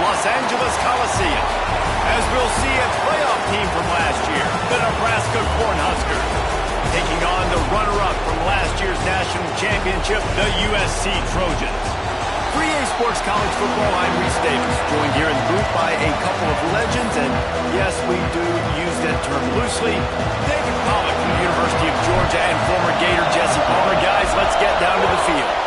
Los Angeles Coliseum, as we'll see a playoff team from last year, the Nebraska Cornhuskers, taking on the runner-up from last year's national championship, the USC Trojans. 3A Sports College Football, I'm Reese Davis, joined here in the booth by a couple of legends, and yes, we do use that term loosely. David Pollack from the University of Georgia and former Gator Jesse Palmer. Guys, let's get down to the field.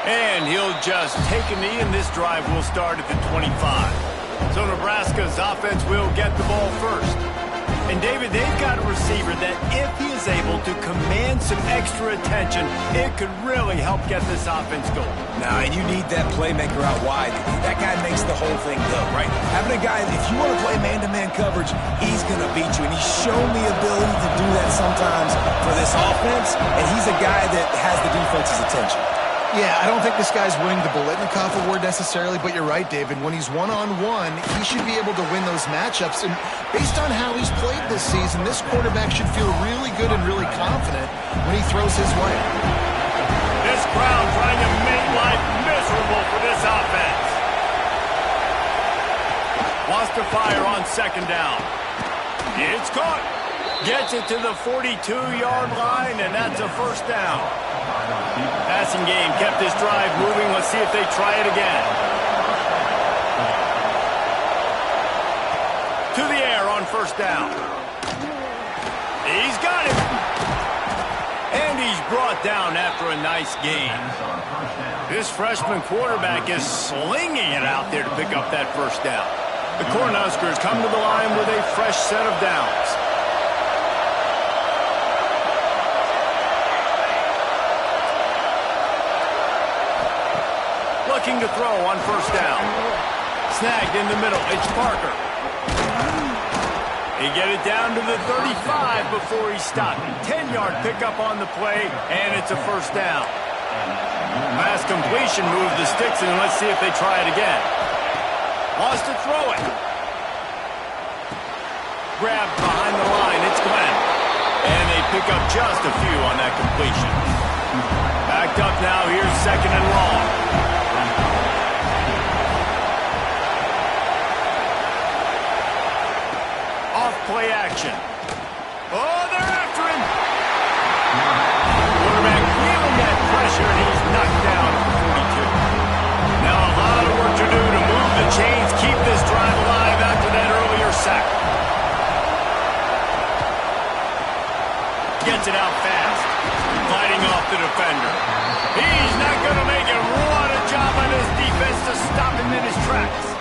And he'll just take a knee, and this drive will start at the 25. So Nebraska's offense will get the ball first. And David, they've got a receiver that if he is able to command some extra attention, it could really help get this offense going. Nah, and you need that playmaker out wide. That guy makes the whole thing go, right? Having a guy, if you want to play man-to-man coverage, he's going to beat you. And he's shown the ability to do that sometimes for this offense, and he's a guy that has the defense's attention. Yeah, I don't think this guy's winning the Biletnikoff Award necessarily, but you're right, David. When he's one-on-one, he should be able to win those matchups. And based on how he's played this season, this quarterback should feel really good and really confident when he throws his way. This crowd trying to make life miserable for this offense. Wants to fire on second down. It's caught. Gets it to the 42-yard line, and that's a first down. Passing game kept this drive moving. Let's see if they try it again. To the air on first down. He's got it. And he's brought down after a nice gain. This freshman quarterback is slinging it out there to pick up that first down. The Cornhuskers come to the line with a fresh set of downs. Looking to throw on first down. Snagged in the middle. It's Parker. He get it down to the 35 before he stopped. 10-yard pickup on the play, and it's a first down. Pass completion moved the sticks, and let's see if they try it again. Wants to throw it. Grabbed behind the line. It's Glenn. And they pick up just a few on that completion. Backed up now. Here's second and long. Play action. Oh, they're after him. Quarterback feeling that pressure, and he's knocked down at 42. Now a lot of work to do to move the chains, keep this drive alive after that earlier sack. Gets it out fast. Fighting off the defender. He's not going to make it. What a job on his defense to stop him in his tracks.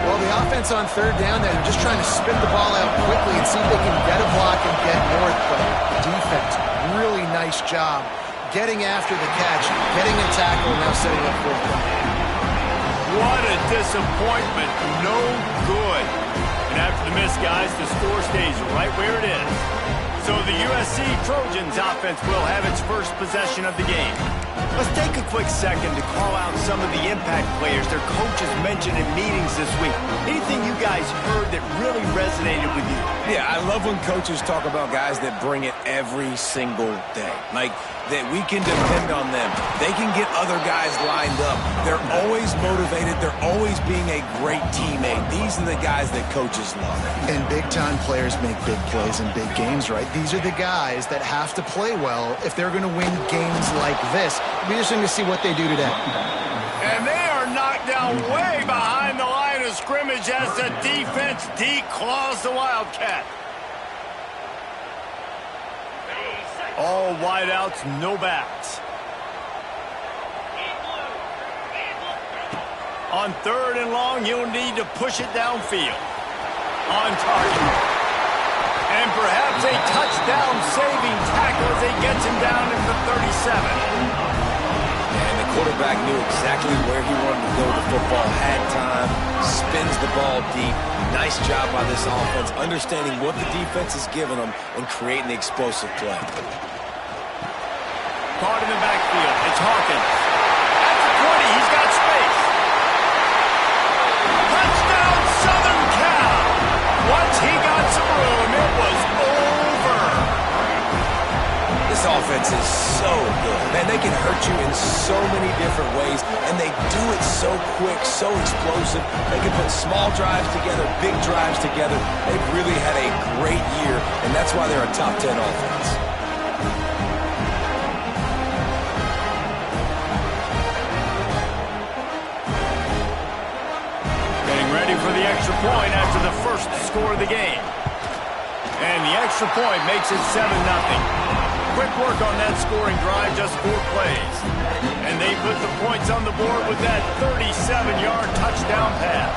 Well, the offense on third down, they're just trying to spit the ball out quickly and see if they can get a block and get north. But the defense, really nice job getting after the catch, getting a tackle, and now setting up fourth down. What a disappointment. No good. And after the miss, guys, the score stays right where it is. So the USC Trojans offense will have its first possession of the game. Let's take a quick second to call out some of the impact players their coaches mentioned in meetings this week. Anything you guys heard that really resonated with you? Yeah, I love when coaches talk about guys that bring it every single day. Like, that we can depend on them. They can get other guys lined up. They're always motivated. They're always being a great teammate. These are the guys that coaches love. And big-time players make big plays in big games, right? These are the guys that have to play well if they're going to win games like this. It'll be interesting to see what they do today. And they are knocked down way behind the line of scrimmage as the defense declaws the Wildcat. All wideouts, no backs. On third and long, you'll need to push it downfield. On target. And perhaps a touchdown-saving tackle as he gets him down into the 37. And the quarterback knew exactly where he wanted to go with the football. Had time, spins the ball deep. Nice job by this offense, understanding what the defense is giving them and creating the explosive play. Caught in the backfield. It's Hawkins. At the 20, he's got space. Touchdown, Southern Cal. Once he got some room, it was over. This offense defense is so good. Man, they can hurt you in so many different ways, and they do it so quick, so explosive. They can put small drives together, big drives together. They've really had a great year, and that's why they're a top 10 offense. Getting ready for the extra point after the first score of the game. And the extra point makes it 7-0. Quick work on that scoring drive, just 4 plays. And they put the points on the board with that 37-yard touchdown pass.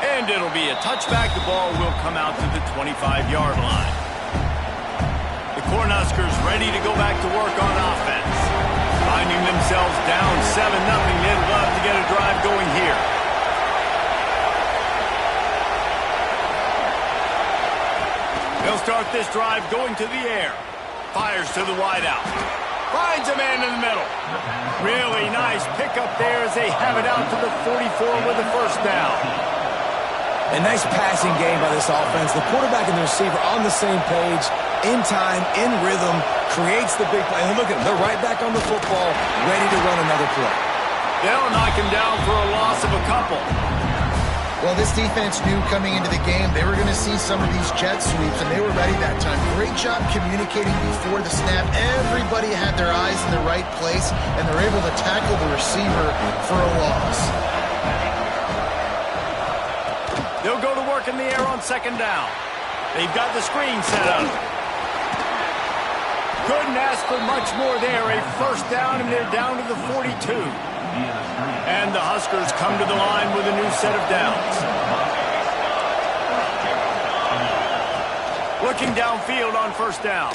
And it'll be a touchback. The ball will come out to the 25-yard line. The Cornhuskers ready to go back to work on offense. Finding themselves down 7-0. They'd love to get a drive going here. They'll start this drive going to the air. Fires to the wideout. Finds a man in the middle. Really nice pickup there as they have it out to the 44 with a first down. A nice passing game by this offense. The quarterback and the receiver on the same page, in time, in rhythm, creates the big play. And look at them. They're right back on the football, ready to run another play. They'll knock him down for a loss of a couple. Well, this defense knew coming into the game they were going to see some of these jet sweeps, and they were ready that time. Great job communicating before the snap. Everybody had their eyes in the right place, and they're able to tackle the receiver for a loss. They'll go to work in the air on second down. They've got the screen set up. Couldn't ask for much more there. A first down, and they're down to the 42. And the Huskers come to the line with a new set of downs. Looking downfield on first down.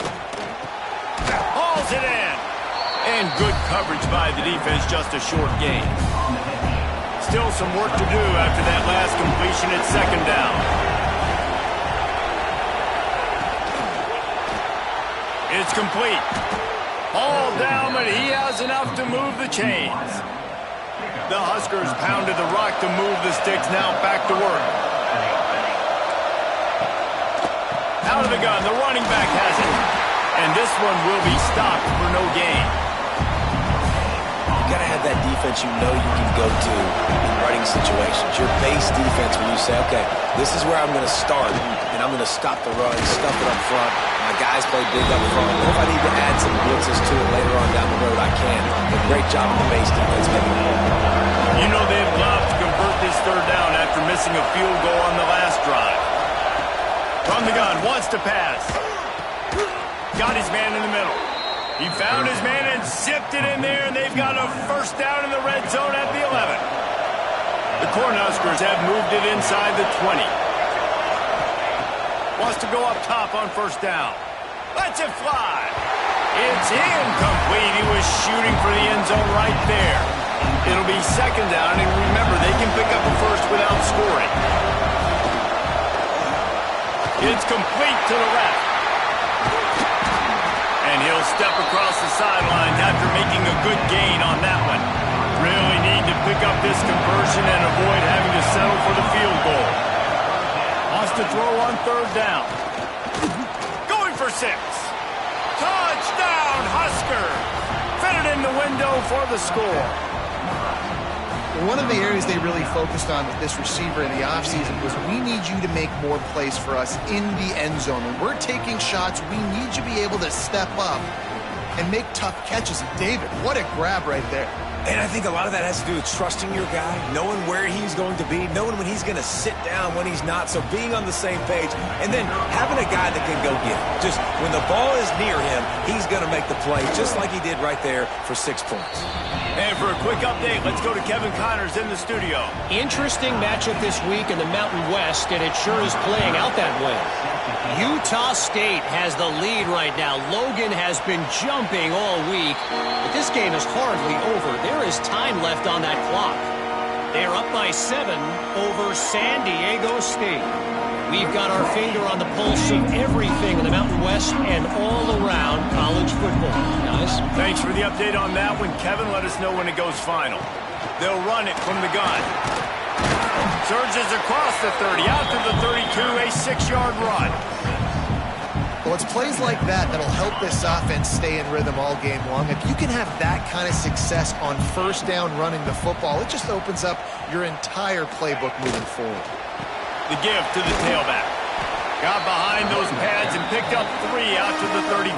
Hauls it in. And good coverage by the defense, just a short gain. Still some work to do after that last completion at second down. It's complete. All down, but he has enough to move the chains. The Huskers pounded the rock to move the sticks. Now back to work. Out of the gun, the running back has it. And this one will be stopped for no gain. You got to have that defense you know you can go to in running situations. Your base defense when you say, okay, this is where I'm going to start, and I'm going to stop the run, stuff it up front. My guys play big up front. If I need to add some blitzes to it later on down the road, I can. But great job on the base defense making it work. You know they'd love to convert this third down after missing a field goal on the last drive. From the gun, wants to pass. Got his man in the middle. He found his man and zipped it in there, and they've got a first down in the red zone at the 11. The Cornhuskers have moved it inside the 20. Wants to go up top on first down. Lets it fly. It's incomplete. He was shooting for the end zone right there. It'll be second down, and remember, they can pick up a first without scoring. It's complete to the left. And he'll step across the sidelines after making a good gain on that one. Really need to pick up this conversion and avoid having to settle for the field goal. Wants to throw on third down. Going for 6. Touchdown, Husker! Fitted in the window for the score. One of the areas they really focused on with this receiver in the offseason was we need you to make more plays for us in the end zone. When we're taking shots, we need you to be able to step up and make tough catches. David, what a grab right there. And I think a lot of that has to do with trusting your guy, knowing where he's going to be, knowing when he's going to sit down, when he's not. So being on the same page, and then having a guy that can go get it. Just when the ball is near him, he's going to make the play, just like he did right there for 6 points. And for a quick update, let's go to Kevin Connors in the studio. Interesting matchup this week in the Mountain West, and it sure is playing out that way. Utah State has the lead right now. Logan has been jumping all week, but this game is hardly over. There is time left on that clock. They're up by 7 over San Diego State. We've got our finger on the pulse of everything in the Mountain West and all around college football. Guys? Thanks for the update on that one, Kevin. Let us know when it goes final. They'll run it from the gun. Surges across the 30, out to the 32, a 6-yard run. Well, it's plays like that that'll help this offense stay in rhythm all game long. If you can have that kind of success on first down running the football, it just opens up your entire playbook moving forward. The give to the tailback. Got behind those pads and picked up 3 out to the 35.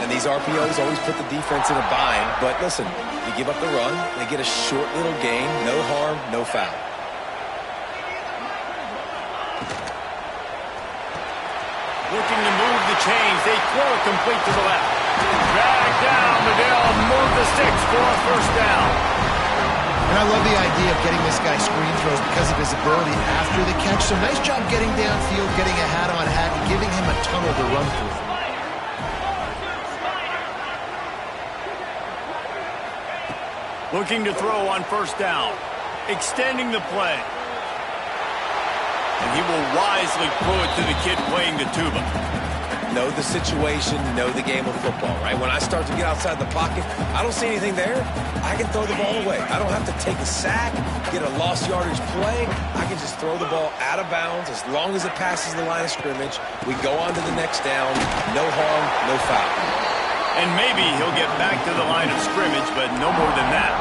And these RPOs always put the defense in a bind. But listen, you give up the run, they get a short little gain, no harm, no foul. Looking to move the chains. They throw it complete to the left. Drag down, but they'll move the sticks for a first down. And I love the idea of getting this guy screen throws because of his ability after the catch. So nice job getting downfield, getting a hat-on-hat, and giving him a tunnel to run through. Looking to throw on first down. Extending the play. And he will wisely throw it to the kid playing the tuba. Know the situation, know the game of football, right? When I start to get outside the pocket, I don't see anything there. I can throw the ball away. I don't have to take a sack, get a lost yardage play. I can just throw the ball out of bounds as long as it passes the line of scrimmage. We go on to the next down. No harm, no foul. And maybe he'll get back to the line of scrimmage, but no more than that.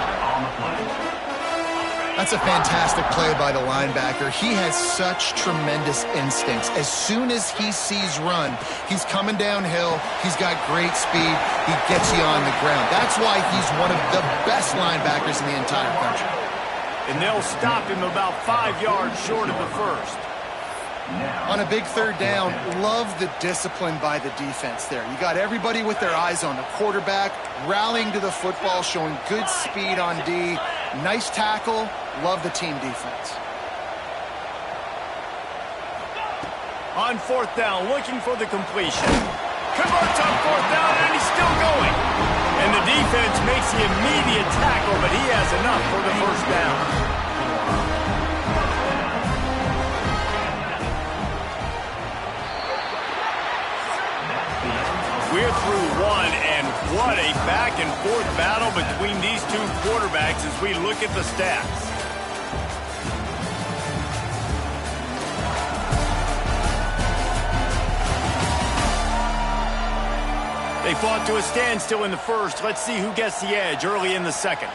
That's a fantastic play by the linebacker. He has such tremendous instincts. As soon as he sees run, he's coming downhill. He's got great speed. He gets you on the ground. That's why he's one of the best linebackers in the entire country. And they'll stop him about 5 yards short of the first. On a big third down, love the discipline by the defense there. You got everybody with their eyes on the quarterback, rallying to the football, showing good speed on D. Nice tackle. Love the team defense. On fourth down, looking for the completion. Converts on fourth down, and he's still going. And the defense makes the immediate tackle, but he has enough for the first down. We're through one, and what a back-and-forth battle between these two quarterbacks as we look at the stats. They fought to a standstill in the first. Let's see who gets the edge early in the second.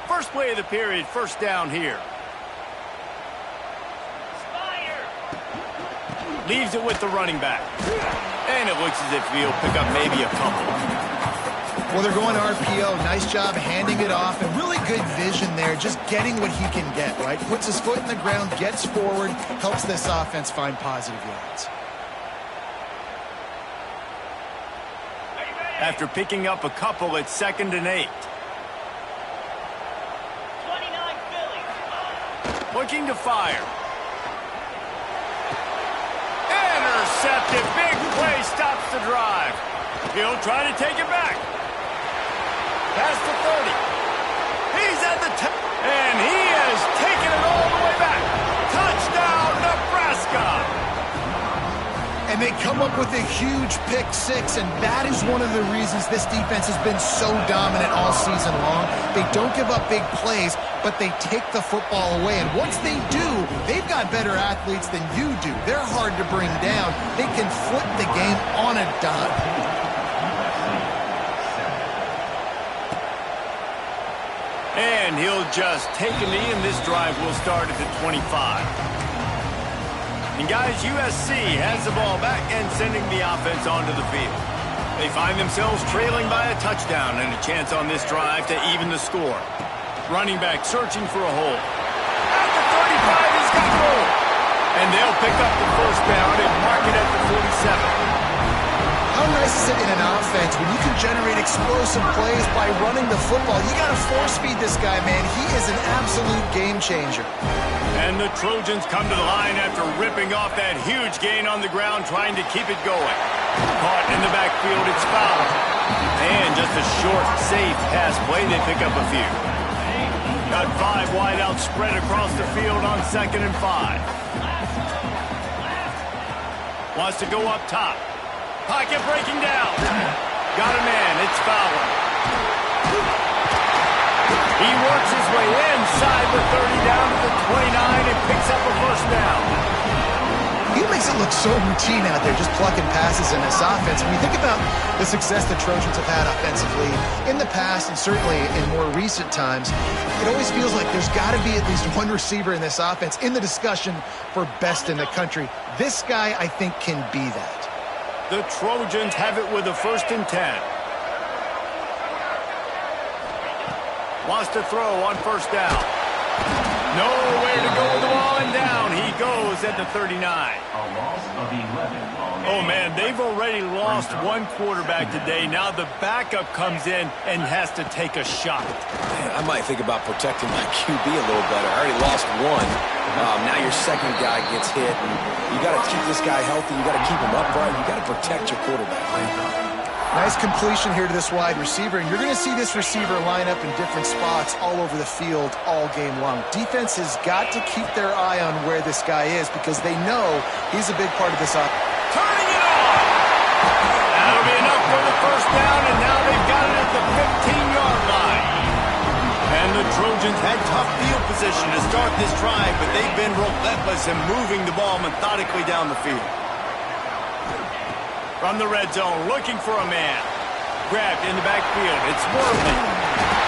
First play of the period, first down here. Leaves it with the running back. And it looks as if he'll pick up maybe a couple. Well, they're going RPO. Nice job handing it off, and really good vision there, just getting what he can get, right? Puts his foot in the ground, gets forward, helps this offense find positive yards. After picking up a couple, it's 2nd and 8. Looking to fire. Intercepted. Big play stops the drive. He'll try to take it back. Past the 30. He's at the 10. And he has taken it all the way back. Touchdown, Nebraska. And they come up with a huge pick six, and that is one of the reasons this defense has been so dominant all season long. They don't give up big plays, but they take the football away. And once they do, they've got better athletes than you do. They're hard to bring down. They can flip the game on a dime. And he'll just take a knee, and this drive will start at the 25. And guys, USC has the ball back and sending the offense onto the field. They find themselves trailing by a touchdown and a chance on this drive to even the score. Running back searching for a hole. At the 35, he's got room. And they'll pick up the first down and mark it at the 47. How nice is it in an offense when you can generate explosive plays by running the football? You got to force feed this guy, man. He is an absolute game changer. And the Trojans come to the line after ripping off that huge gain on the ground, trying to keep it going. Caught in the backfield, it's fouled. And just a short, safe pass play, they pick up a few. Got 5 wide out spread across the field on 2nd and 5. Wants to go up top. Pocket breaking down. Got a man. It's Fowler. He works his way inside the 30 down to the 29 and picks up a first down. He makes it look so routine out there, just plucking passes in this offense. When you think about the success the Trojans have had offensively in the past and certainly in more recent times, it always feels like there's got to be at least one receiver in this offense in the discussion for best in the country. This guy, I think, can be that. The Trojans have it with a 1st and 10. Wants to throw on 1st down. Nowhere to go with the ball, and down he goes at the 39. Oh, man, they've already lost one quarterback today. Now the backup comes in and has to take a shot. Man, I might think about protecting my QB a little better. I already lost one. Now your second guy gets hit, and you got to keep this guy healthy. You got to keep him upright. You got to protect your quarterback, man. Nice completion here to this wide receiver, and you're going to see this receiver line up in different spots all over the field all game long. Defense has got to keep their eye on where this guy is because they know he's a big part of this offense. Turning it on! That'll be enough for the 1st down, and now they've got it at the 15-yard line. And the Trojans had tough field position to start this drive, but they've been relentless in moving the ball methodically down the field. From the red zone, looking for a man. Grabbed in the backfield. It's Worthy.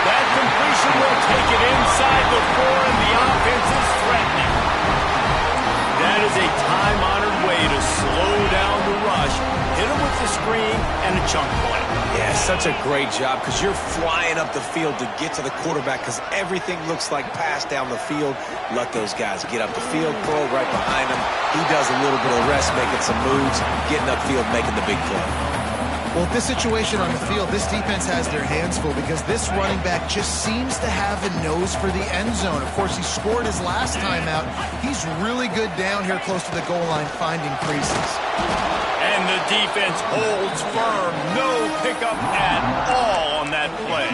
That completion will take it inside the 4, and the offense is threatening. That is a time-honored way to slow down the rush, hit him with the screen, and a chunk play. Yeah, such a great job because you're flying up the field to get to the quarterback because everything looks like pass down the field. Let those guys get up the field, throw it right behind him. He does a little bit of rest, making some moves, getting upfield, making the big play. Well, with this situation on the field, this defense has their hands full because this running back just seems to have a nose for the end zone. Of course, he scored his last time out. He's really good down here close to the goal line, finding creases. And the defense holds firm. No pickup at all on that play.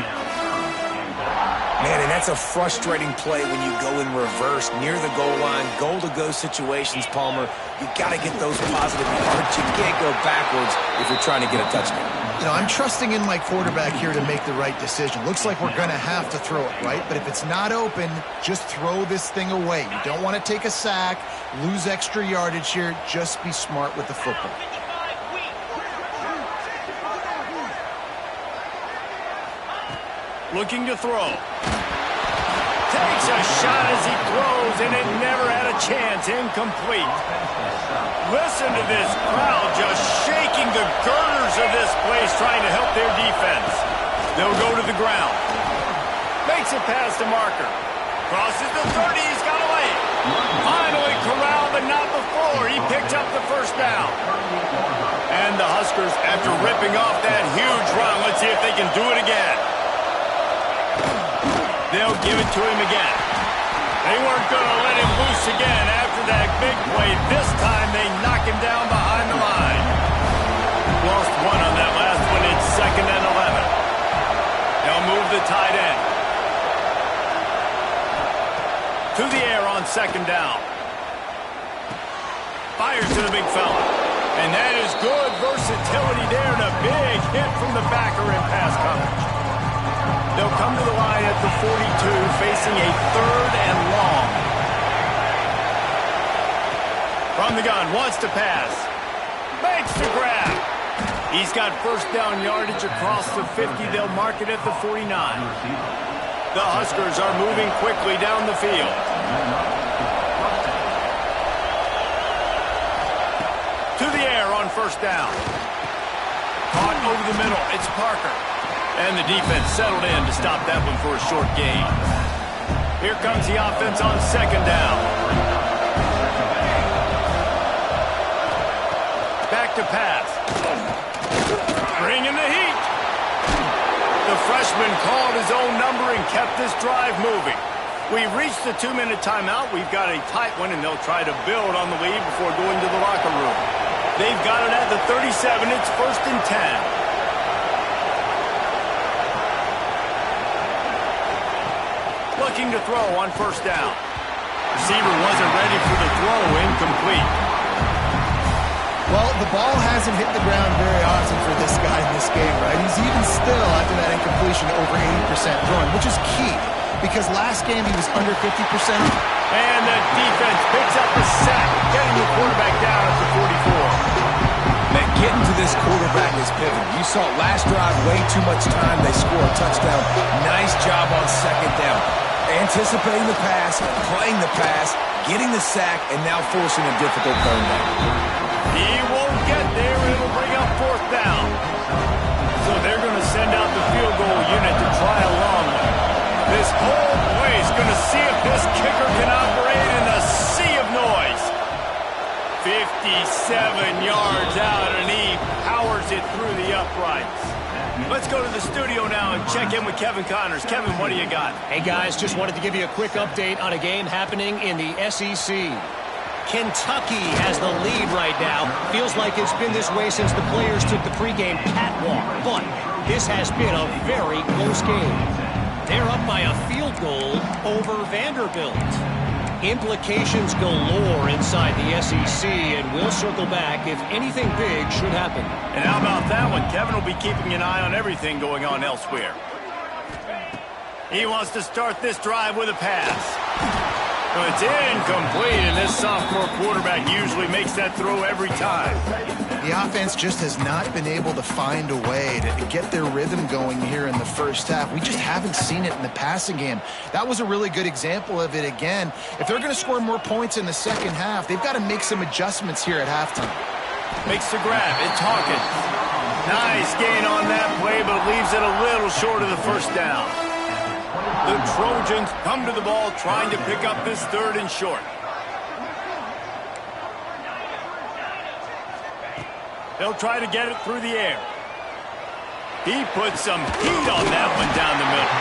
Man, and that's a frustrating play when you go in reverse near the goal line, goal-to-go situations, Palmer. You got to get those positive yards. You can't go backwards if you're trying to get a touchdown. You know, I'm trusting in my quarterback here to make the right decision. Looks like we're going to have to throw it, right? But if it's not open, just throw this thing away. You don't want to take a sack, lose extra yardage here. Just be smart with the football. Looking to throw. Takes a shot as he throws, and it never had a chance. Incomplete. Listen to this crowd just shaking the girders of this place, trying to help their defense. They'll go to the ground. Makes it past the marker. Crosses the 30. He's got away. Finally corralled, but not before. He picked up the 1st down. And the Huskers, after ripping off that huge run, let's see if they can do it again. They'll give it to him again. They weren't going to let him loose again after that big play. This time they knock him down behind the line. Lost one on that last one. It's 2nd and 11. They'll move the tight end. To the air on 2nd down. Fires to the big fella. And that is good versatility there, and a big hit from the backer in pass coverage. They'll come to the line at the 42, facing a 3rd and long. From the gun, wants to pass. Makes the grab. He's got 1st down yardage across the 50. They'll mark it at the 49. The Huskers are moving quickly down the field. To the air on 1st down. Caught over the middle. It's Parker. And the defense settled in to stop that one for a short gain. Here comes the offense on 2nd down. Back to pass. Bringing the heat. The freshman called his own number and kept this drive moving. We've reached the 2-minute timeout. We've got a tight one, and they'll try to build on the lead before going to the locker room. They've got it at the 37. It's 1st and 10. Looking to throw on 1st down. Receiver wasn't ready for the throw. Incomplete. Well, the ball hasn't hit the ground very often for this guy in this game, right? He's even still, after that incompletion, over 80% throwing, which is key, because last game he was under 50%. And the defense picks up the sack, getting the quarterback down at the 44. Man, getting to this quarterback is pivotal. You saw last drive, way too much time. They score a touchdown. Nice job on second down. Anticipating the pass, playing the pass, getting the sack, and now forcing a difficult third down. He won't get there. It'll bring up fourth down. So they're going to send out the field goal unit to try a long one. This whole place going to see if this kicker can operate in a sea of noise. 57 yards out, and he powers it through the uprights. Let's go to the studio now and check in with Kevin Connors. Kevin, what do you got? Hey, guys, just wanted to give you a quick update on a game happening in the SEC. Kentucky has the lead right now. Feels like it's been this way since the players took the pregame catwalk. But this has been a very close game. They're up by a field goal over Vanderbilt. Implications galore inside the SEC, and we'll circle back if anything big should happen. And how about that one? Kevin will be keeping an eye on everything going on elsewhere. He wants to start this drive with a pass. Well, it's incomplete, and this sophomore quarterback usually makes that throw every time. The offense just has not been able to find a way to get their rhythm going here in the first half. We just haven't seen it in the passing game. That was a really good example of it again. If they're going to score more points in the second half, they've got to make some adjustments here at halftime. Makes the grab. It's Hawkins. Nice gain on that play, but leaves it a little short of the first down. The Trojans come to the ball trying to pick up this third and short. They'll try to get it through the air. He puts some heat on that one down the middle.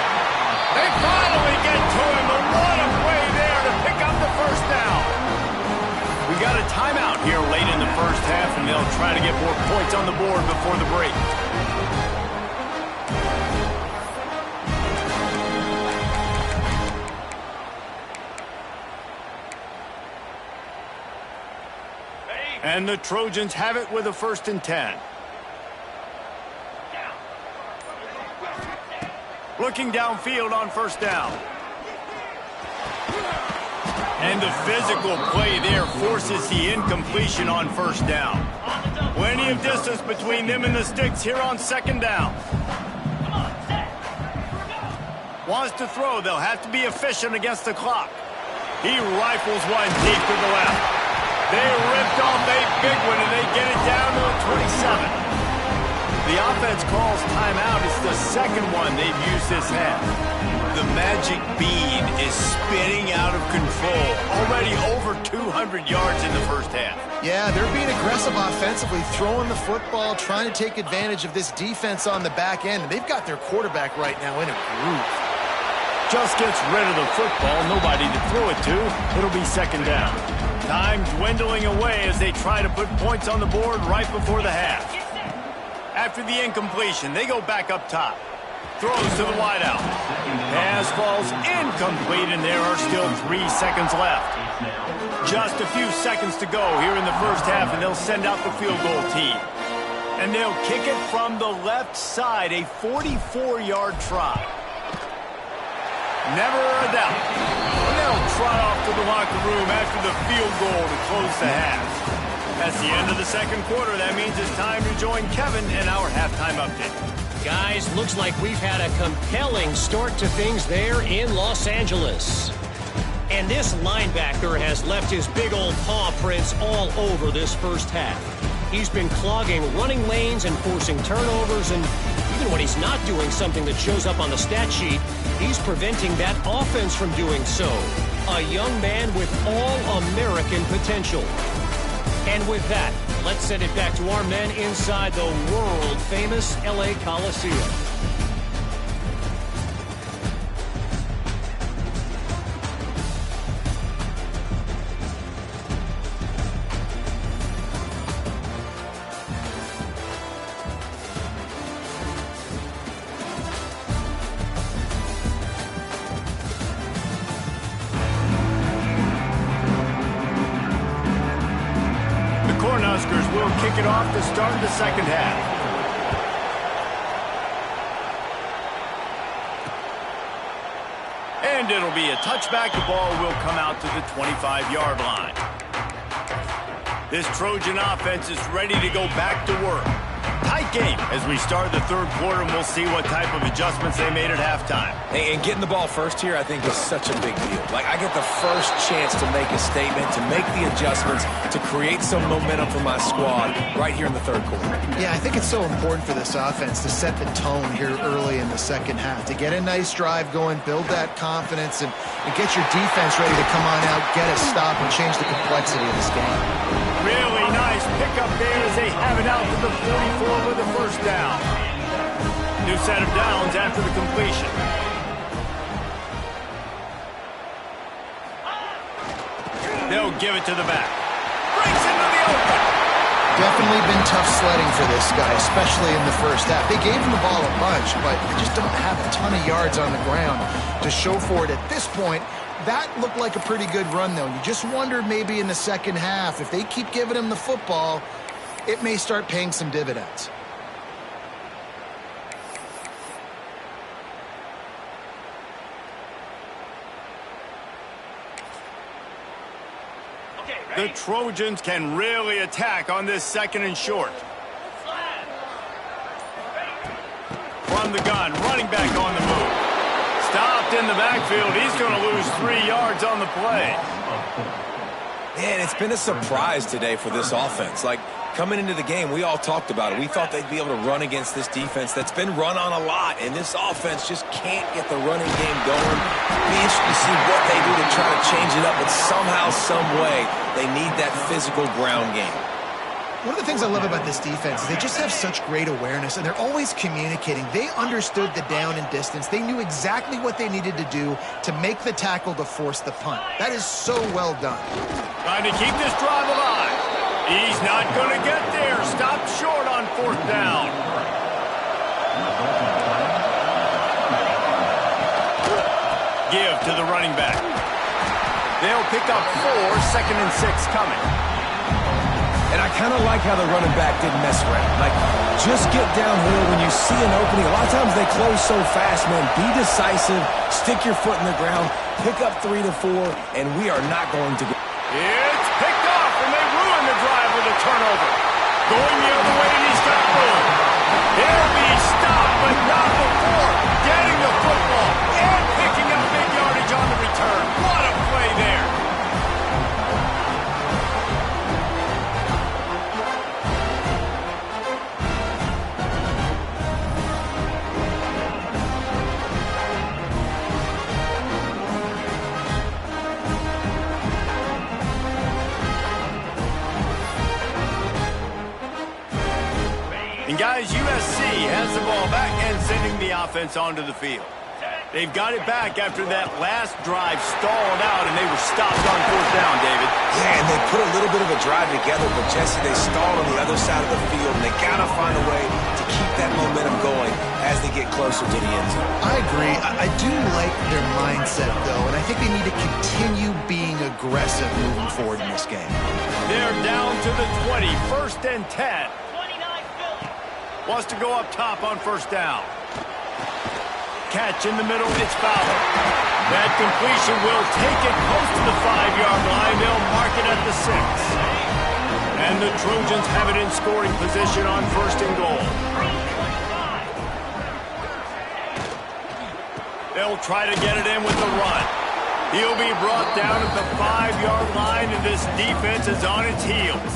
They finally get to him, but what a play there to pick up the first down. We got a timeout here late in the first half, and they'll try to get more points on the board before the break. And the Trojans have it with a 1st and 10. Looking downfield on first down. And the physical play there forces the incompletion on first down. Plenty of distance between them and the sticks here on second down. Wants to throw. They'll have to be efficient against the clock. He rifles one deep to the left. They ripped off a big one, and they get it down to the 27. The offense calls timeout. It's the second one they've used this half. The magic bean is spinning out of control. Already over 200 yards in the first half. Yeah, they're being aggressive offensively, throwing the football, trying to take advantage of this defense on the back end. And they've got their quarterback right now in a groove. Just gets rid of the football. Nobody to throw it to. It'll be second down. Time dwindling away as they try to put points on the board right before the half. After the incompletion, they go back up top. Throws to the wideout. Pass falls incomplete, and there are still 3 seconds left. Just a few seconds to go here in the first half, and they'll send out the field goal team. And they'll kick it from the left side, a 44-yard try. Never a doubt. And they'll trot off to the locker room after the field goal to close the half. That's the end of the second quarter. That means it's time to join Kevin in our halftime update. Guys, looks like we've had a compelling start to things there in Los Angeles. And this linebacker has left his big old paw prints all over this first half. He's been clogging running lanes and forcing turnovers, and even when he's not doing something that shows up on the stat sheet, he's preventing that offense from doing so. A young man with all-American potential. And with that, let's send it back to our men inside the world-famous LA Coliseum. Cornhuskers will kick it off to start the second half. And it'll be a touchback. The ball will come out to the 25-yard line. This Trojan offense is ready to go back to work. Tight game as we start the third quarter, and we'll see what type of adjustments they made at halftime. And getting the ball first here, I think, is such a big deal. Like, I get the first chance to make a statement, to make the adjustments, to create some momentum for my squad right here in the third quarter. Yeah, I think it's so important for this offense to set the tone here early in the second half, to get a nice drive going, build that confidence, and get your defense ready to come on out, get a stop, and change the complexity of this game. Really nice pickup there as they have it out to the 44 with a first down. New set of downs after the completion. They'll give it to the back. Breaks into the open. Definitely been tough sledding for this guy, especially in the first half. They gave him the ball a bunch, but they just don't have a ton of yards on the ground to show for it at this point. That looked like a pretty good run, though. You just wondered maybe in the second half, if they keep giving him the football, it may start paying some dividends. The Trojans can really attack on this second and short. From the gun, running back on the move. Stopped in the backfield. He's going to lose 3 yards on the play. Man, it's been a surprise today for this offense. Like, coming into the game, we all talked about it. We thought they'd be able to run against this defense that's been run on a lot, and this offense just can't get the running game going. Be interested to see what they do to try to change it up, but somehow, some way, they need that physical ground game. One of the things I love about this defense is they just have such great awareness, and they're always communicating. They understood the down and distance. They knew exactly what they needed to do to make the tackle to force the punt. That is so well done. Trying to keep this drive alive. He's not going to get there. Stopped short on fourth down. Give to the running back. They'll pick up 4, 2nd and 6 coming. And I kind of like how the running back didn't mess around. Like, just get downhill when you see an opening. A lot of times they close so fast, man. Be decisive, stick your foot in the ground, pick up 3 to 4, and we are not going to go. It's picked off, and they ruin the drive with a turnover. Going the other way, and he's got room. He'll be stopped, but not before getting the football and picking up big yardage on the return. What a play there. And guys, USC has the ball back and sending the offense onto the field. They've got it back after that last drive stalled out, and they were stopped on fourth down, David. Yeah, and they put a little bit of a drive together, but Jesse, they stalled on the other side of the field, and they got to find a way to keep that momentum going as they get closer to the end zone. I agree. I do like their mindset, though, and I think they need to continue being aggressive moving forward in this game. They're down to the 20, 1st and 10. Wants to go up top on first down. Catch in the middle, it's foul. That completion will take it close to the 5-yard line. They'll mark it at the 6. And the Trojans have it in scoring position on 1st and goal. They'll try to get it in with the run. He'll be brought down at the 5-yard line, and this defense is on its heels.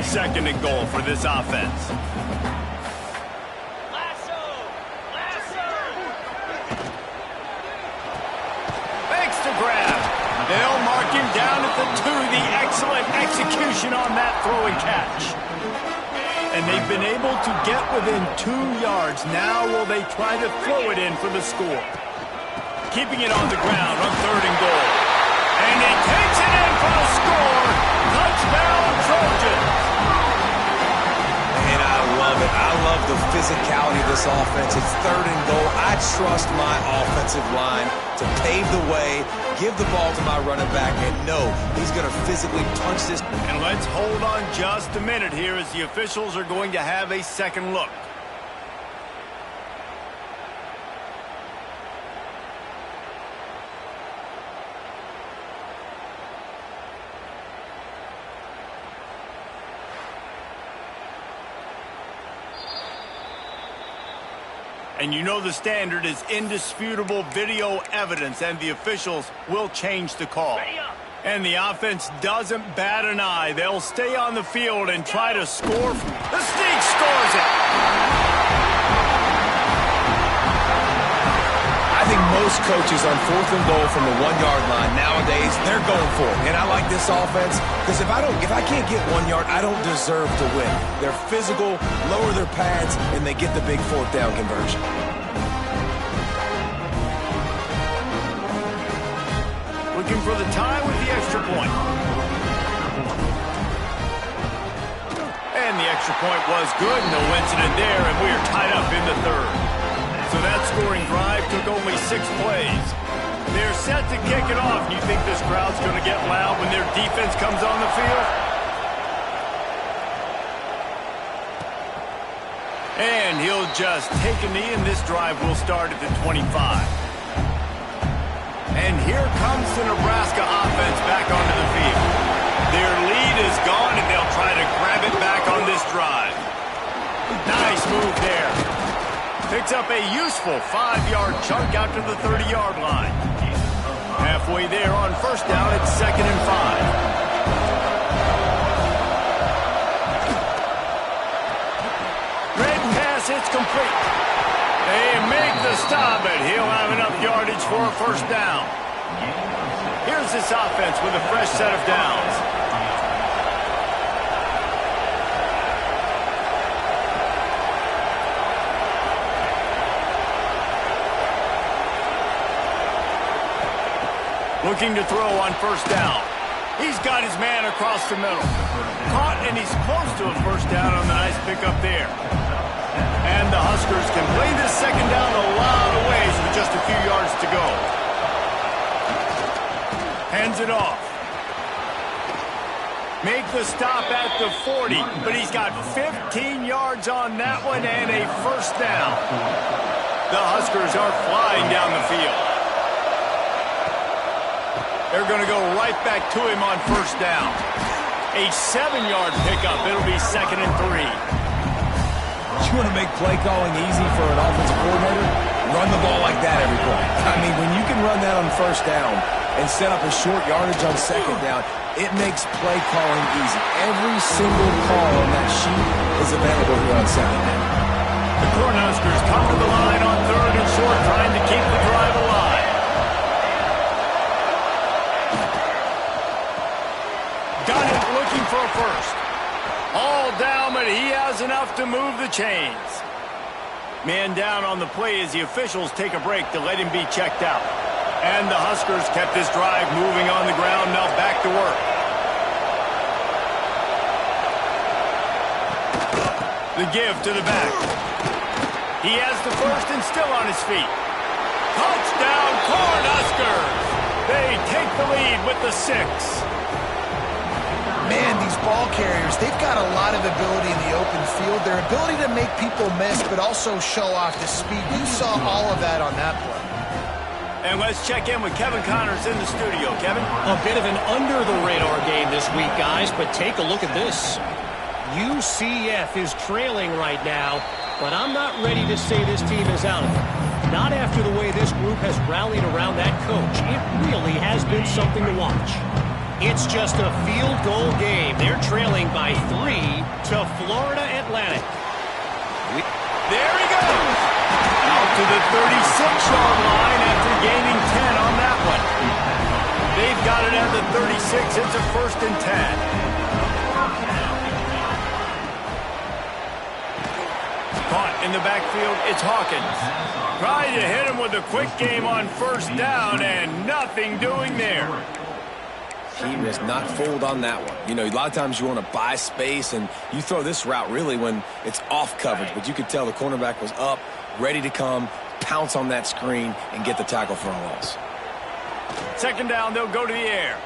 2nd and goal for this offense. Grab. They'll mark him down at the 2. The excellent execution on that throw and catch. And they've been able to get within 2 yards. Now will they try to throw it in for the score? Keeping it on the ground on 3rd and goal. And he takes it in for the score. Touchdown, Trojans. And I love it. I love the physicality of this offense. It's 3rd and goal. I trust my offensive line to pave the way, give the ball to my running back, and know he's going to physically punch this. And let's hold on just a minute here as the officials are going to have a second look. And you know the standard is indisputable video evidence, and the officials will change the call. And the offense doesn't bat an eye. They'll stay on the field and try to score. The Sneak scores it! I think most coaches on 4th and goal from the 1-yard line nowadays, they're going for it. And I like this offense because if I can't get 1 yard, I don't deserve to win. They're physical, lower their pads, and they get the big 4th down conversion. Looking for the tie with the extra point. And the extra point was good. No incident there, and we are tied up in the 3rd. So that scoring drive took only 6 plays. They're set to kick it off. You think this crowd's going to get loud when their defense comes on the field? And he'll just take a knee, and this drive will start at the 25. And here comes the Nebraska offense back onto the field. Their lead is gone, and they'll try to grab it back on this drive. Nice move there. Picks up a useful 5-yard chunk out to the 30-yard line. Halfway there on 1st down, it's 2nd and 5. Great pass, it's complete. They make the stop, but he'll have enough yardage for a 1st down. Here's this offense with a fresh set of downs. Looking to throw on 1st down. He's got his man across the middle. Caught, and he's close to a 1st down on the nice pickup there. And the Huskers can play this 2nd down a lot of ways with just a few yards to go. Hands it off. Make the stop at the 40, but he's got 15 yards on that one and a 1st down. The Huskers are flying down the field. They're going to go right back to him on 1st down. A 7-yard pickup. It'll be 2nd and 3. You want to make play calling easy for an offensive coordinator? Run the ball like that every play. I mean, when you can run that on 1st down and set up a short yardage on 2nd down, it makes play calling easy. Every single call on that sheet is available here on 2nd down. The Cornhuskers come to the line on 3rd and short, trying to keep the drive alive. Got it, looking for a 1st. All down, but he has enough to move the chains. Man down on the play as the officials take a break to let him be checked out. And the Huskers kept this drive moving on the ground, now back to work. The give to the back. He has the 1st and still on his feet. Touchdown, Cornhuskers! They take the lead with the 6. Man, these ball carriers, they've got a lot of ability in the open field. Their ability to make people miss, but also show off the speed. You saw all of that on that play. And let's check in with Kevin Connors in the studio. Kevin? A bit of an under-the-radar game this week, guys, but take a look at this. UCF is trailing right now, but I'm not ready to say this team is out of it. Not after the way this group has rallied around that coach. It really has been something to watch. It's just a field goal game. They're trailing by 3 to Florida Atlantic. There he goes. Out to the 36-yard line after gaining 10 on that one. They've got it at the 36. It's a 1st and 10. Caught in the backfield. It's Hawkins. Trying to hit him with a quick game on 1st down, and nothing doing there. He was not fooled on that one. You know, a lot of times you want to buy space, and you throw this route really when it's off coverage. But you could tell the cornerback was up, ready to come, pounce on that screen, and get the tackle for a loss. Second down, they'll go to the air.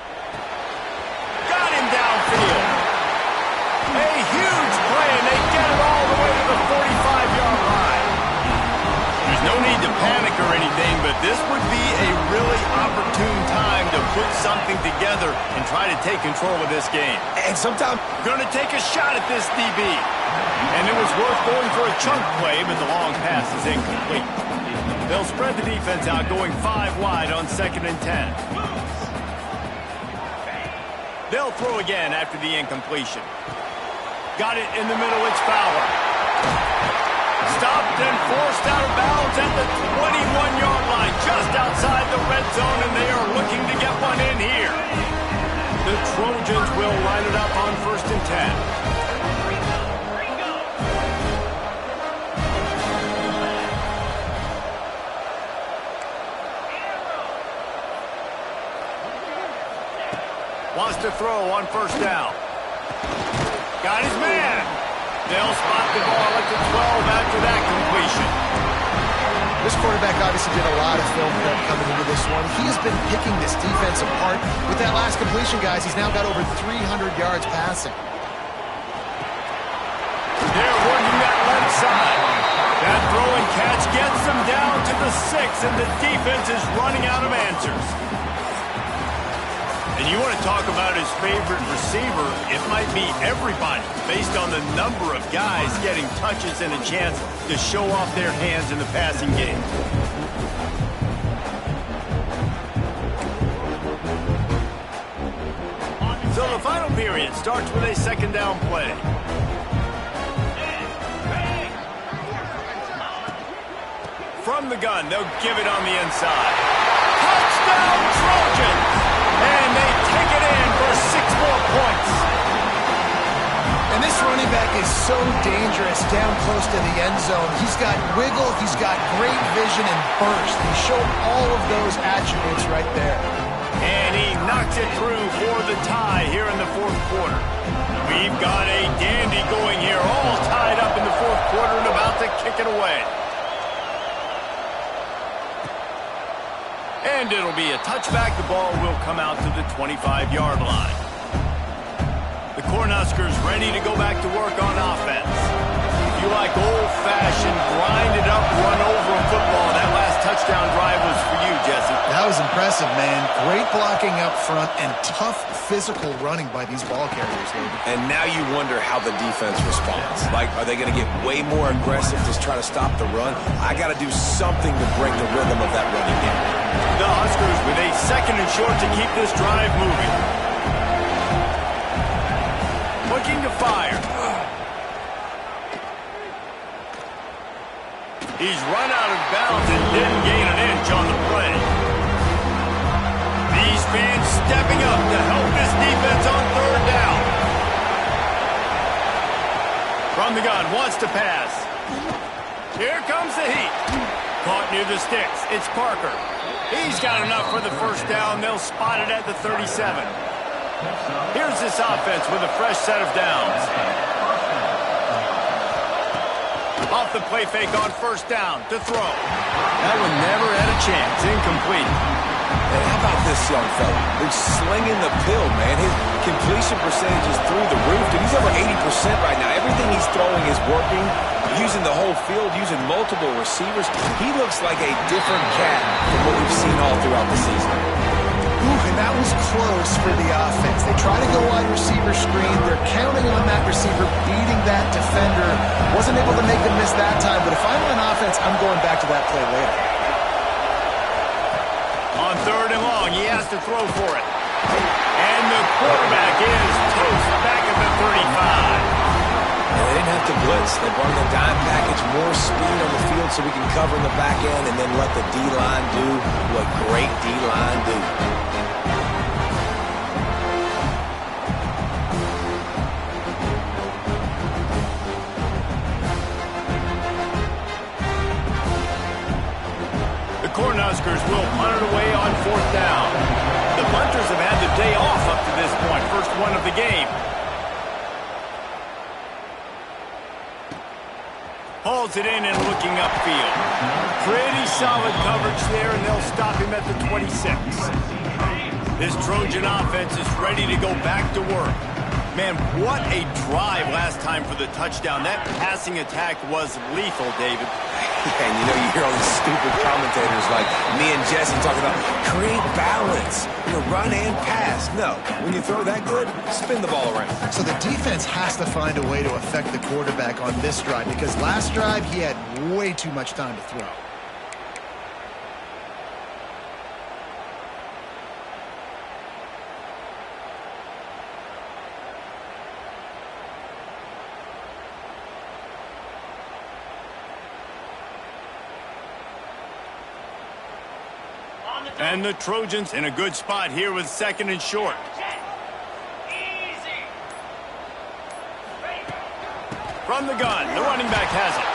Got him downfield. A huge play, and they get it all the way to the 45-yard line. There's no need to panic or anything, but this would be a really opportune time to put something together and try to take control of this game. And sometimes going to take a shot at this DB. And it was worth going for a chunk play, but the long pass is incomplete. They'll spread the defense out, going 5 wide on 2nd and 10. They'll throw again after the incompletion. Got it in the middle, it's Fowler. Stopped and forced out of bounds at the 21-yard line, just outside the red zone, and they are looking to get one in here. The Trojans will line it up on 1st and 10. Wants to throw on 1st down. Got his man. They'll spot the ball at the 12 after that completion. This quarterback obviously did a lot of film prep coming into this one. He has been picking this defense apart. With that last completion, guys, he's now got over 300 yards passing. They're working that left side. That throw and catch gets them down to the 6, and the defense is running out of answers. And you want to talk about his favorite receiver, it might be everybody, based on the number of guys getting touches and a chance to show off their hands in the passing game. So the final period starts with a 2nd down play. From the gun, they'll give it on the inside. Touchdown, Trojans! And they take it in for 6 more points. And this running back is so dangerous down close to the end zone. He's got wiggle, he's got great vision and burst. He showed all of those attributes right there. And he knocks it through for the tie here in the 4th quarter. We've got a dandy going here, all tied up in the 4th quarter and about to kick it away. And it'll be a touchback. The ball will come out to the 25-yard line. The Cornhuskers ready to go back to work on offense. If you like old-fashioned, grind-it-up, run-over football, that last touchdown drive was for you, Jesse. That was impressive, man. Great blocking up front and tough physical running by these ball carriers, David. And now you wonder how the defense responds. Like, are they going to get way more aggressive to try to stop the run? I got to do something to break the rhythm of that running game. The Huskers with a 2nd and short to keep this drive moving. Looking to fire. He's run out of bounds and didn't gain an inch on the play. These fans stepping up to help this defense on 3rd down. From the gun, wants to pass. Here comes the heat. Caught near the sticks. It's Parker. He's got enough for the 1st down. They'll spot it at the 37. Here's this offense with a fresh set of downs. Off the play fake on 1st down to throw. That one never had a chance. Incomplete. And how about this young fella? He's slinging the pill, man. His completion percentage is through the roof. Dude, he's over 80% right now. Everything he's throwing is working. Using the whole field, using multiple receivers. He looks like a different cat from what we've seen all throughout the season. Ooh, and that was close for the offense. They try to go wide receiver screen. They're counting on that receiver beating that defender. Wasn't able to make them miss that time, but if I'm on offense, I'm going back to that play later. On 3rd and long, he has to throw for it. And the quarterback is toast back at the 35. And they didn't have to blitz. They brought in the dime package, more speed on the field so we can cover in the back end and then let the D-line do what great D-line do. The Cornhuskers will punt it away on 4th down. the punters have had the day off up to this point. First one of the game. Hauls it in and looking upfield. Pretty solid coverage there, and they'll stop him at the 26. This Trojan offense is ready to go back to work. Man, what a drive last time for the touchdown. That passing attack was lethal, David. And you know, you hear all these stupid commentators like me and Jesse talking about create balance, run and pass. No, when you throw that good, spin the ball around. So the defense has to find a way to affect the quarterback on this drive, because last drive he had way too much time to throw. And the Trojans in a good spot here with second and short. From the gun, the running back has it.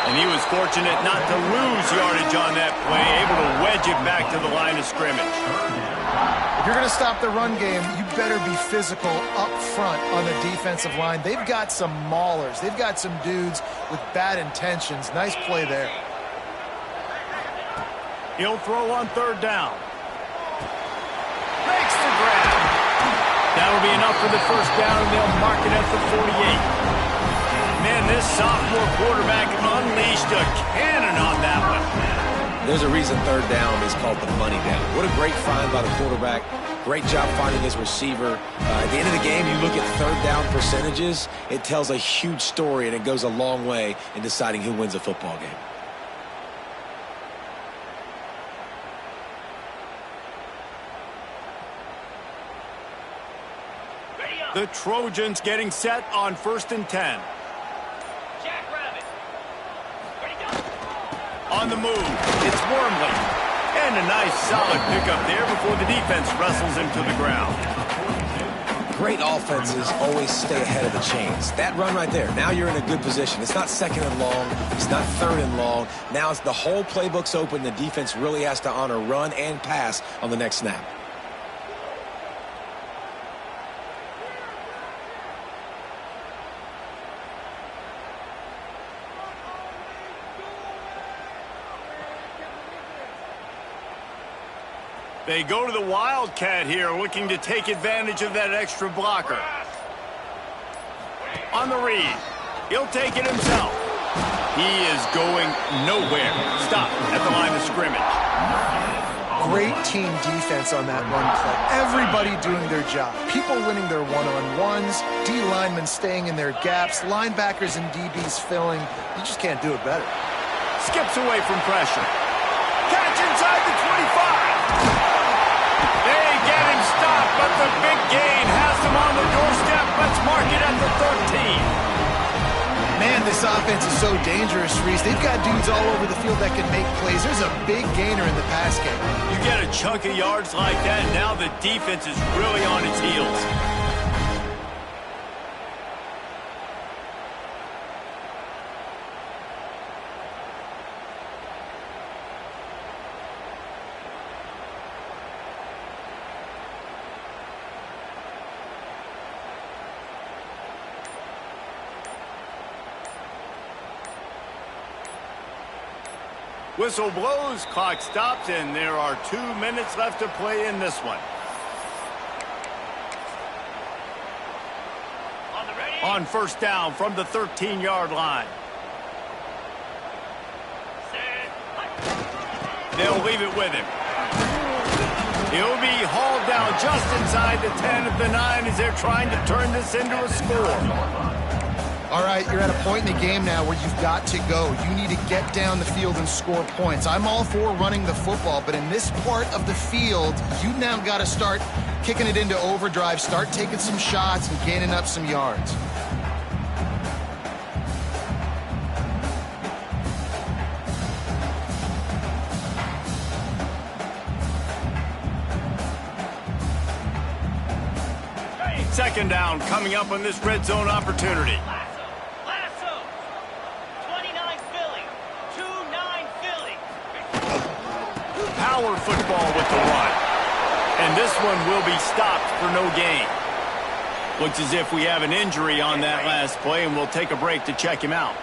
And he was fortunate not to lose yardage on that play, able to wedge it back to the line of scrimmage. If you're going to stop the run game, you better be physical up front on the defensive line. They've got some maulers. They've got some dudes with bad intentions. Nice play there. He'll throw on third down. Makes the grab. That'll be enough for the first down, and they'll mark it at the 48. Man, this sophomore quarterback unleashed a cannon on that one. There's a reason third down is called the money down. What a great find by the quarterback. Great job finding his receiver. At the end of the game, you look at third down percentages. It tells a huge story, and it goes a long way in deciding who wins a football game. The Trojans getting set on 1st and 10. On the move, it's Wormley. And a nice solid pickup there before the defense wrestles him to the ground. Great offenses always stay ahead of the chains. That run right there, now you're in a good position. It's not second and long. It's not third and long. Now it's the whole playbook's open. The defense really has to honor run and pass on the next snap. They go to the Wildcat here, looking to take advantage of that extra blocker. On the read. He'll take it himself. He is going nowhere. Stop at the line of scrimmage. Great team defense on that run play. Everybody doing their job. People winning their one-on-ones, D linemen staying in their gaps, linebackers and DBs filling. You just can't do it better. Skips away from pressure. Catch inside the 25. They get him stopped, but the big gain has them on the doorstep. Let's mark it at the 13. Man, this offense is so dangerous, Reese. They've got dudes all over the field that can make plays. There's a big gainer in the pass game. You get a chunk of yards like that, and now the defense is really on its heels. Whistle blows, clock stops, and there are 2 minutes left to play in this one. On first down from the 13-yard line. They'll leave it with him. He'll be hauled down just inside the 10 of the 9 as they're trying to turn this into a score. All right, you're at a point in the game now where you've got to go. You need to get down the field and score points. I'm all for running the football, but in this part of the field, you now got to start kicking it into overdrive, start taking some shots and gaining up some yards. Second down coming up on this red zone opportunity. Power football with the run. And this one will be stopped for no gain. Looks as if we have an injury on that last play, and we'll take a break to check him out.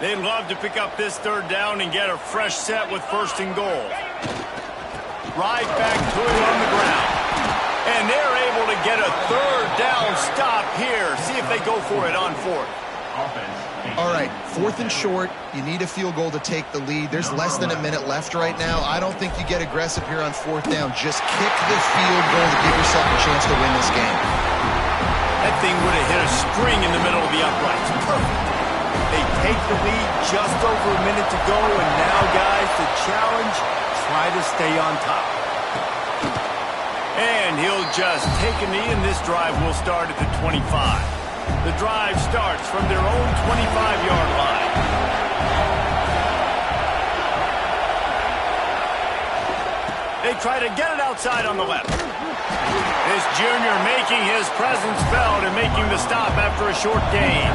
They'd love to pick up this third down and get a fresh set with first and goal. Right back to it on the ground. And they're able to get a third down stop here. See if they go for it on fourth. All right, 4th and short. You need a field goal to take the lead. There's less than a minute left right now. I don't think you get aggressive here on 4th down. Just kick the field goal to give yourself a chance to win this game. That thing would have hit a string in the middle of the uprights. Perfect. They take the lead, just over a minute to go, and now, guys, the challenge, try to stay on top. And he'll just take a knee, and this drive will start at the 25. The drive starts from their own 25-yard line. They try to get it outside on the left. This junior making his presence felt and making the stop after a short gain.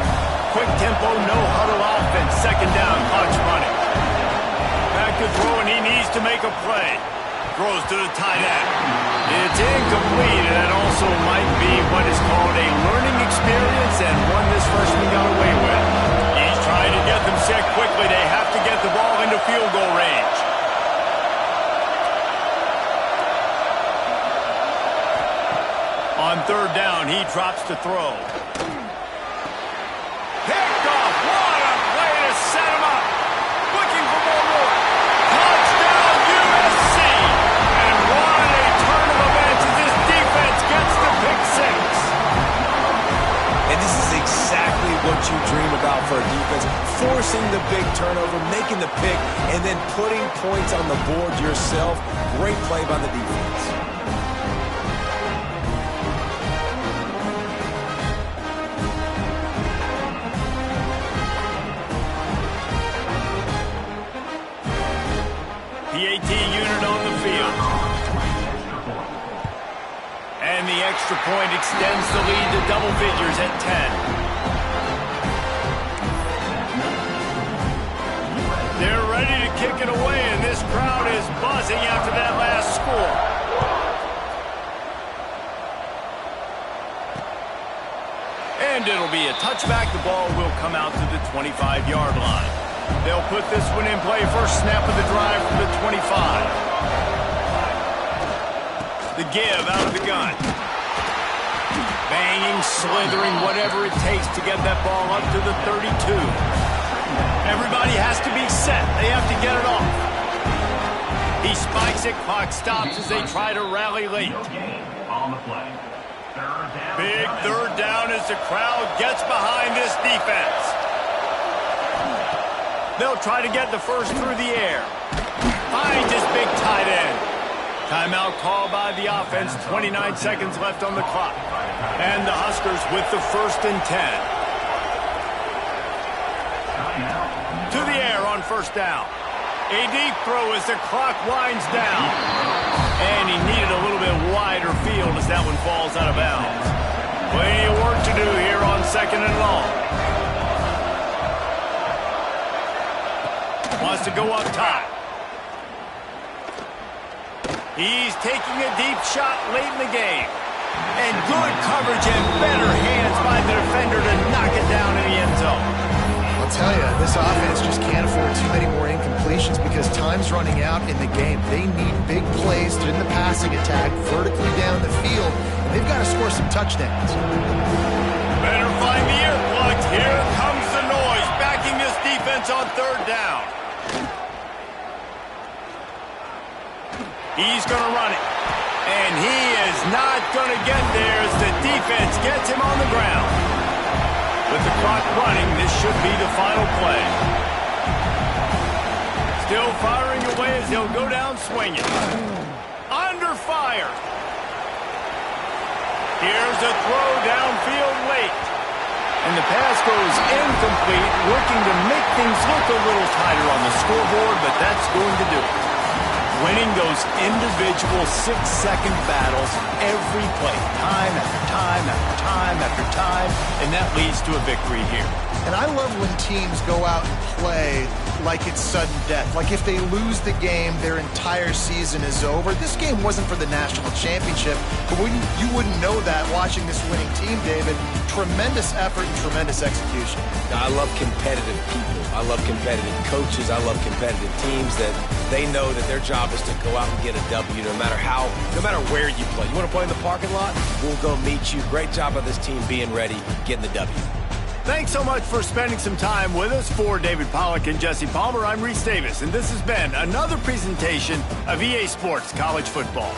Quick tempo, no huddle offense. Second down, clock's running. Back to throw, and he needs to make a play. Throws to the tight end. It's incomplete, and that also might be what is called a learning experience and one this freshman got away with. He's trying to get them set quickly. They have to get the ball into field goal range. On third down, he drops to throw. Picked off. What a play to set him up. Looking for more. Touchdown, USC. And what a turn of events as this defense gets the pick six. And this is exactly what you dream about for a defense. Forcing the big turnover, making the pick, and then putting points on the board yourself. Great play by the defense. PAT unit on the field. And the extra point extends the lead to double figures at 10. They're ready to kick it away, and this crowd is buzzing after that last score. And it'll be a touchback. The ball will come out to the 25-yard line. They'll put this one in play. First snap of the drive from the 25. The give out of the gun. Banging, slithering, whatever it takes to get that ball up to the 32. Everybody has to be set. They have to get it off. He spikes it. Clock stops as they try to rally late. Big third down as the crowd gets behind this defense. They'll try to get the first through the air. Finds his big tight end. Timeout call by the offense. 29 seconds left on the clock. And the Huskers with the 1st and 10. To the air on first down. A deep throw as the clock winds down. And he needed a little bit wider field as that one falls out of bounds. Plenty of work to do here on 2nd and long. Wants to go up top. He's taking a deep shot late in the game. And good coverage and better hands by the defender to knock it down in the end zone. I'll tell you, this offense just can't afford too many more incompletions because time's running out in the game. They need big plays in the passing attack, vertically down the field, and they've got to score some touchdowns. Better find the earplugs. Here comes the noise, backing this defense on third down. He's going to run it. And he is not going to get there as the defense gets him on the ground. With the clock running, this should be the final play. Still firing away as he'll go down swinging. Under fire. Here's a throw downfield late. And the pass goes incomplete, looking to make things look a little tighter on the scoreboard, but that's going to do it. winning those individual 6-second battles every play, time after time after time after time, and that leads to a victory here. And I love when teams go out and play like it's sudden death. Like if they lose the game, their entire season is over. This game wasn't for the national championship, but you wouldn't know that watching this winning team, David. Tremendous effort and tremendous execution. I love competitive people. I love competitive coaches. I love competitive teams that they know that their job is to go out and get a W no matter where you play. You want to play in the parking lot? We'll go meet you. Great job of this team being ready, getting the W. Thanks so much for spending some time with us. For David Pollack and Jesse Palmer, I'm Reese Davis, and this has been another presentation of EA Sports College Football.